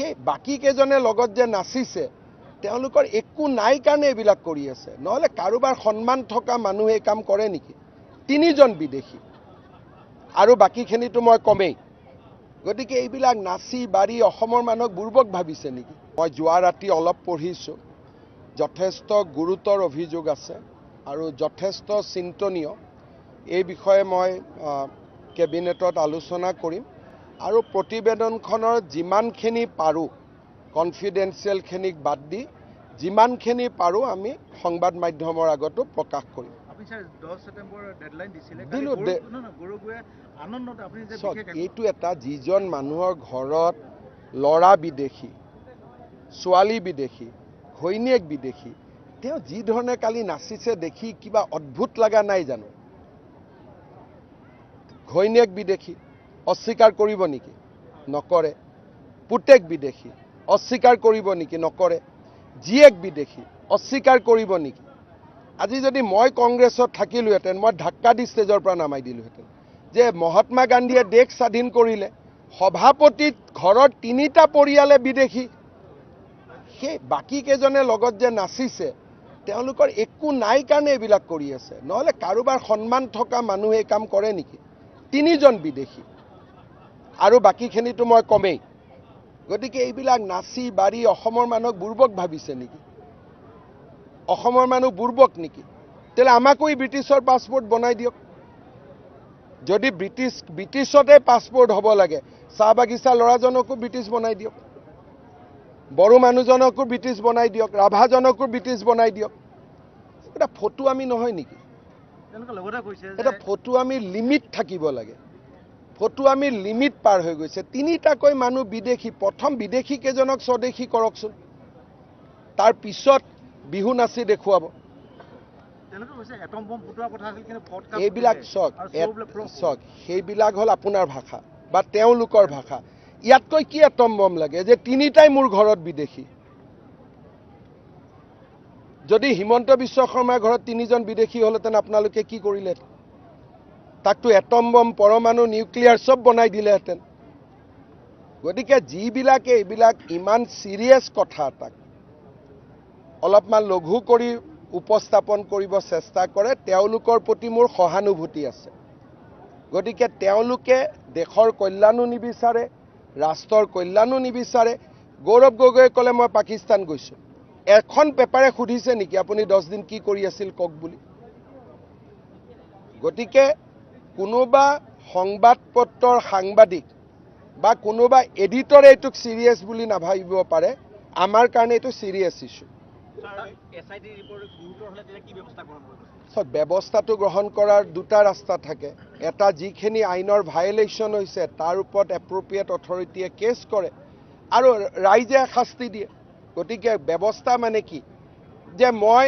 সেই বাকী কেইজনে লগত যে নাচিছে তেওঁলোকৰ একো নাই কাৰণে এইবিলাক কৰি আছে, নহ'লে কাৰোবাৰ সন্মান থকা মানুহে এই কাম কৰে নেকি? 3 জন বিদেশী আৰু বাকীখিনিতো মই কমেই। গতিকে এইবিলাক নাচি বাঢ়ি অসমৰ মানুহক বুৰ্বক ভাবিছে নেকি? মই যোৱা ৰাতি অলপ পঢ়িছোঁ, যথেষ্ট গুৰুতৰ অভিযোগ আছে আৰু যথেষ্ট চিন্তনীয়। এই বিষয়ে মই কেবিনেটত আলোচনা কৰিম আৰু প্ৰতিবেদনখনৰ যিমানখিনি পাৰোঁ কনফিডেন্সিয়েলখিনিক বাদ দি যিমানখিনি পাৰোঁ আমি সংবাদ মাধ্যমৰ আগতো প্ৰকাশ কৰিম। এইটো এটা যিজন মানুহৰ ঘৰত ল'ৰা বিদেশী, ছোৱালী বিদেশী, ঘৈণীয়েক বিদেশী, তেওঁ যি ধৰণে কালি নাচিছে দেখি কিবা অদ্ভুত লগা নাই জানো? ঘৈণীয়েক বিদেশী অস্বীকাৰ কৰিব নেকি? নকৰে। পুতেক বিদেশী অস্বীকাৰ কৰিব নেকি? নকৰে। জীয়েক বিদেশী অস্বীকাৰ কৰিব নেকি? আজি যদি মই কংগ্ৰেছত থাকিলোহেঁতেন মই ধাক্কা দি ষ্টেজৰ পৰা নামাই দিলোহেঁতেন যে মহাত্মা গান্ধীয়ে দেশ স্বাধীন কৰিলে, সভাপতিৰ ঘৰত 3টা পৰিয়ালে বিদেশী, সেই বাকী কেইজনে লগত যে নাচিছে তেওঁলোকৰ একো নাই কাৰণে এইবিলাক কৰি আছে, নহ'লে কাৰোবাৰ সন্মান থকা মানুহে এই কাম কৰে নেকি? 3 জন বিদেশী আৰু বাকীখিনিতো মই কমেই। গতিকে এইবিলাক নাচি বাঢ়ি অসমৰ মানুহক বুৰ্বক ভাবিছে নেকি? অসমৰ মানুহ বুৰ্বক নেকি? তেতিয়াহ'লে আমাকো ব্ৰিটিছৰ পাছপৰ্ট বনাই দিয়ক। যদি ব্ৰিটিছতে পাছপৰ্ট হ'ব লাগে, চাহ বাগিচা ল'ৰাজনকো ব্ৰিটিছ বনাই দিয়ক, বড়ো মানুহজনকো ব্ৰিটিছ বনাই দিয়ক, ৰাভাজনকো ব্ৰিটিছ বনাই দিয়ক। এটা ফটো আমি নহয় নেকি? এটা ফটো আমি লিমিট থাকিব লাগে। ফটো আমি লিমিট পাৰ হৈ গৈছে। 3টাকৈ মানুহ বিদেশী, প্ৰথম বিদেশী কেইজনক স্বদেশী কৰকচোন, তাৰ পিছত বিহু নাচি দেখুৱাব। এইবিলাক চাওক, সেইবিলাক হ'ল আপোনাৰ ভাষা বা তেওঁলোকৰ ভাষা। ইয়াতকৈ কি এটম বম লাগে যে 3টাই মোৰ ঘৰত বিদেশী? যদি হিমন্ত বিশ্ব শৰ্মাৰ ঘৰত 3 জন বিদেশী হ'লহেঁতেন আপোনালোকে কি কৰিলে? তাকতো এটম বম, পৰমাণু, নিউক্লিয়াৰ চব বনাই দিলেহেঁতেন। গতিকে যিবিলাকে এইবিলাক ইমান চিৰিয়াছ কথা এটাক অলপমান লঘু কৰি উপস্থাপন কৰিব চেষ্টা কৰে, তেওঁলোকৰ প্ৰতি মোৰ সহানুভূতি আছে। গতিকে তেওঁলোকে দেশৰ কল্যাণো নিবিচাৰে, ৰাষ্ট্ৰৰ কল্যাণো নিবিচাৰে। গৌৰৱ গগৈয়ে ক'লে মই পাকিস্তান গৈছোঁ, এখন পেপাৰে সুধিছে নেকি আপুনি 10 দিন কি কৰি আছিল কওক বুলি? গতিকে কোনোবা সংবাদ পত্ৰৰ সাংবাদিক বা কোনোবা এডিটৰে এইটোক চিৰিয়াছ বুলি নাভাবিব পাৰে, আমাৰ কাৰণে এইটো চিৰিয়াছ ইছ্যু। ব্যৱস্থাটো গ্ৰহণ কৰাৰ 2টা ৰাস্তা থাকে। এটা, যিখিনি আইনৰ ভায়লেশ্যন হৈছে তাৰ ওপৰত এপ্ৰপ্ৰিয়েট অথৰিটিয়ে কেছ কৰে আৰু ৰাইজে শাস্তি দিয়ে। গতিকে ব্যৱস্থা মানে কি যে মই